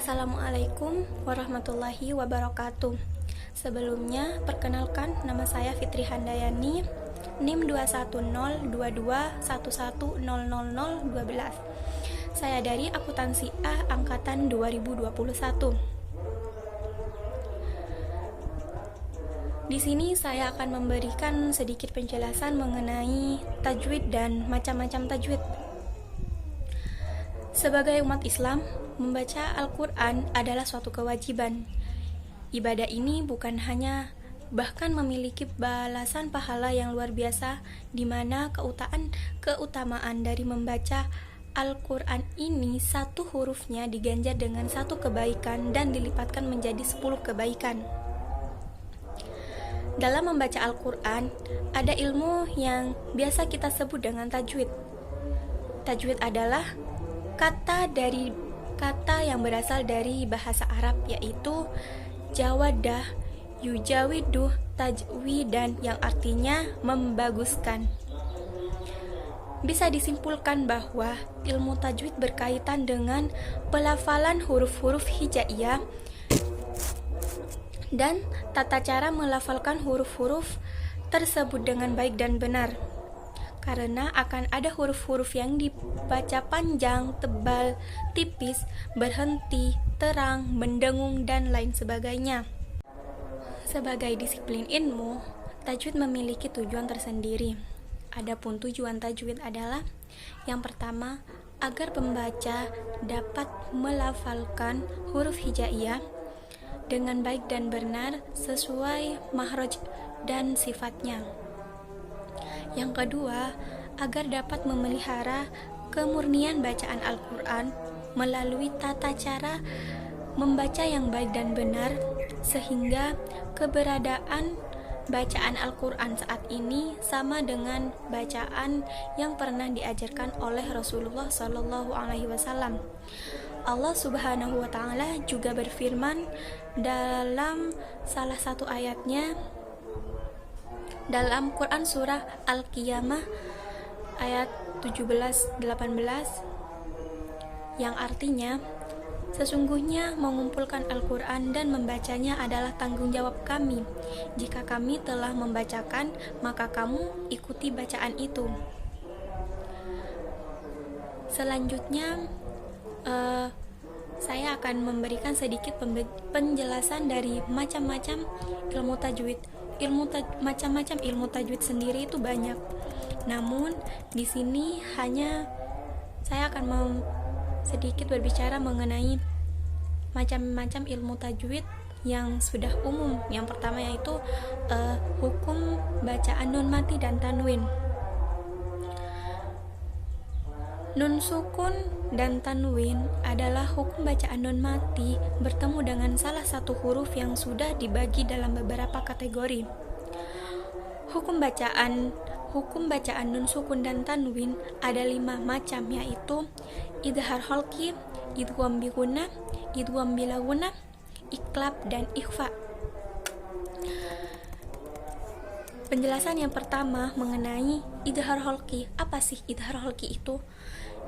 Assalamualaikum warahmatullahi wabarakatuh. Sebelumnya, perkenalkan nama saya Fitri Handayani, NIM 2102211000012. Saya dari Akuntansi A angkatan 2021. Di sini saya akan memberikan sedikit penjelasan mengenai tajwid dan macam-macam tajwid. Sebagai umat Islam, membaca Al-Quran adalah suatu kewajiban. Ibadah ini bukan hanya, bahkan memiliki balasan pahala yang luar biasa, di mana keutamaan dari membaca Al-Quran ini satu hurufnya diganjar dengan satu kebaikan dan dilipatkan menjadi 10 kebaikan. Dalam membaca Al-Quran, ada ilmu yang biasa kita sebut dengan tajwid. Tajwid adalah kata yang berasal dari bahasa Arab, yaitu jawadah, yujawiduh, tajwidan, yang artinya membaguskan. Bisa disimpulkan bahwa ilmu tajwid berkaitan dengan pelafalan huruf-huruf hijaiyah dan tata cara melafalkan huruf-huruf tersebut dengan baik dan benar. Karena akan ada huruf-huruf yang dibaca panjang, tebal, tipis, berhenti, terang, mendengung, dan lain sebagainya. Sebagai disiplin ilmu, tajwid memiliki tujuan tersendiri. Adapun tujuan tajwid adalah yang pertama, agar pembaca dapat melafalkan huruf hijaiyah dengan baik dan benar sesuai makhraj dan sifatnya. Yang kedua, agar dapat memelihara kemurnian bacaan Al-Quran melalui tata cara membaca yang baik dan benar, sehingga keberadaan bacaan Al-Quran saat ini sama dengan bacaan yang pernah diajarkan oleh Rasulullah SAW. Allah Subhanahu wa Ta'ala juga berfirman dalam salah satu ayatnya dalam Quran surah Al-Qiyamah ayat 17-18, yang artinya, sesungguhnya mengumpulkan Al-Quran dan membacanya adalah tanggung jawab kami. Jika kami telah membacakan, maka kamu ikuti bacaan itu. Selanjutnya, saya akan memberikan sedikit penjelasan dari macam-macam ilmu tajwid. Macam-macam ilmu tajwid sendiri itu banyak. Namun di sini hanya saya akan sedikit berbicara mengenai macam-macam ilmu tajwid yang sudah umum. Yang pertama yaitu hukum bacaan nun mati dan tanwin. Nun sukun dan tanwin adalah hukum bacaan nun mati bertemu dengan salah satu huruf yang sudah dibagi dalam beberapa kategori. Hukum bacaan nun sukun dan tanwin ada 5 macam, yaitu idhar holki, idgham bi gunnah, idgham bila gunnah, iklab, dan ikhfa. Penjelasan yang pertama mengenai idhar holki. Apa sih idhar holki itu?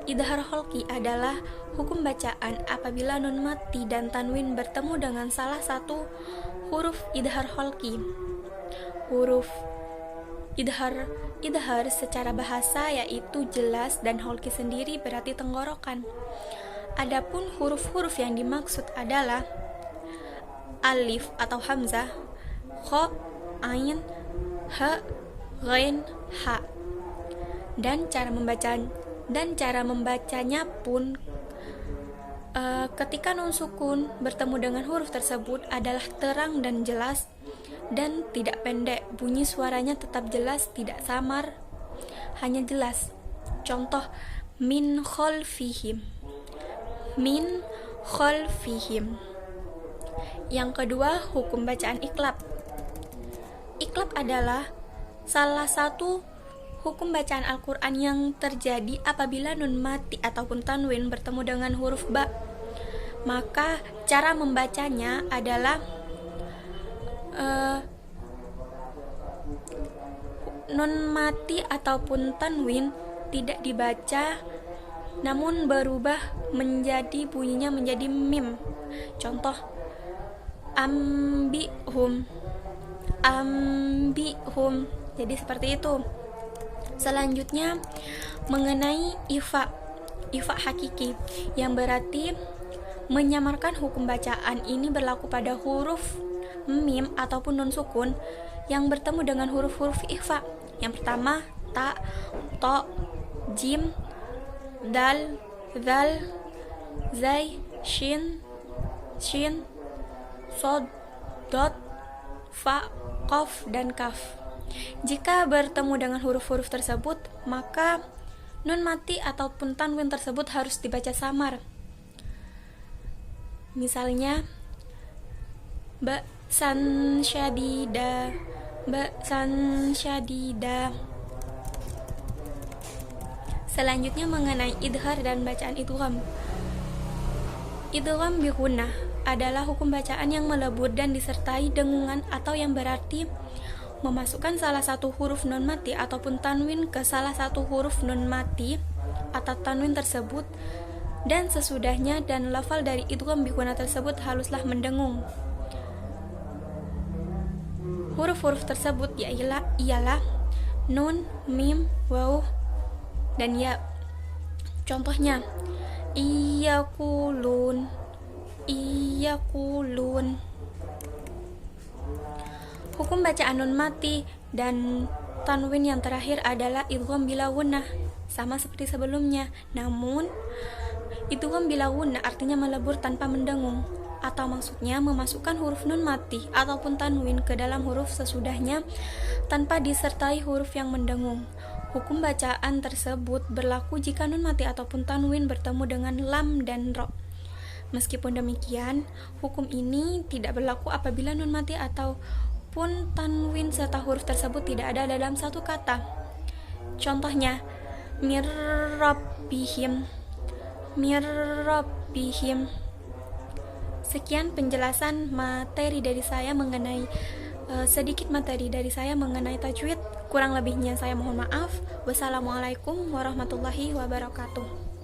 Idhar holki adalah hukum bacaan apabila nun mati dan tanwin bertemu dengan salah satu huruf idhar holki. Huruf idhar secara bahasa yaitu jelas, dan holki sendiri berarti tenggorokan. Adapun huruf-huruf yang dimaksud adalah alif atau hamzah, kha, ain, ha, ghain, ha. Dan cara membacanya pun ketika nun sukun bertemu dengan huruf tersebut adalah terang dan jelas dan tidak pendek. Bunyi suaranya tetap jelas, tidak samar, hanya jelas. Contoh, min khalfihim. Yang kedua, hukum bacaan iklab. Iklab adalah salah satu hukum bacaan Al-Quran yang terjadi apabila nun mati ataupun tanwin bertemu dengan huruf ba. Maka cara membacanya adalah nun mati ataupun tanwin tidak dibaca namun berubah menjadi bunyinya menjadi mim. Contoh, ambihum, ambihum. Jadi seperti itu. Selanjutnya mengenai ifa hakiki, yang berarti menyamarkan hukum bacaan. Ini berlaku pada huruf mim ataupun nun sukun yang bertemu dengan huruf-huruf ifa. Yang pertama ta, to, jim, dal, zal, zai, shin, sod, dot, fa, qaf, dan kaf. Jika bertemu dengan huruf-huruf tersebut, maka nun mati ataupun tanwin tersebut harus dibaca samar. Misalnya ba'san syadida, ba'san syadida. Selanjutnya mengenai idhar dan bacaan idgham. Idgham bi gunnah adalah hukum bacaan yang melebur dan disertai dengungan atau yang berarti memasukkan salah satu huruf nun mati ataupun tanwin ke salah satu huruf nun mati atau tanwin tersebut, dan sesudahnya dan lafal dari idgham bi gunnah tersebut haruslah mendengung. Huruf-huruf tersebut ialah nun, mim, waw, dan ya. Contohnya iyakulun, iyakulun. Hukum bacaan nun mati dan tanwin yang terakhir adalah idgham bila gunnah, sama seperti sebelumnya. Namun idgham bila gunnah artinya melebur tanpa mendengung, atau maksudnya memasukkan huruf nun mati ataupun tanwin ke dalam huruf sesudahnya tanpa disertai huruf yang mendengung. Hukum bacaan tersebut berlaku jika nun mati ataupun tanwin bertemu dengan lam dan ro. Meskipun demikian, hukum ini tidak berlaku apabila nun mati ataupun tanwin serta huruf tersebut tidak ada dalam satu kata. Contohnya mirrabbihim, mirrabbihim. Sekian penjelasan materi dari saya mengenai sedikit materi dari saya mengenai tajwid. Kurang lebihnya saya mohon maaf. Wassalamualaikum warahmatullahi wabarakatuh.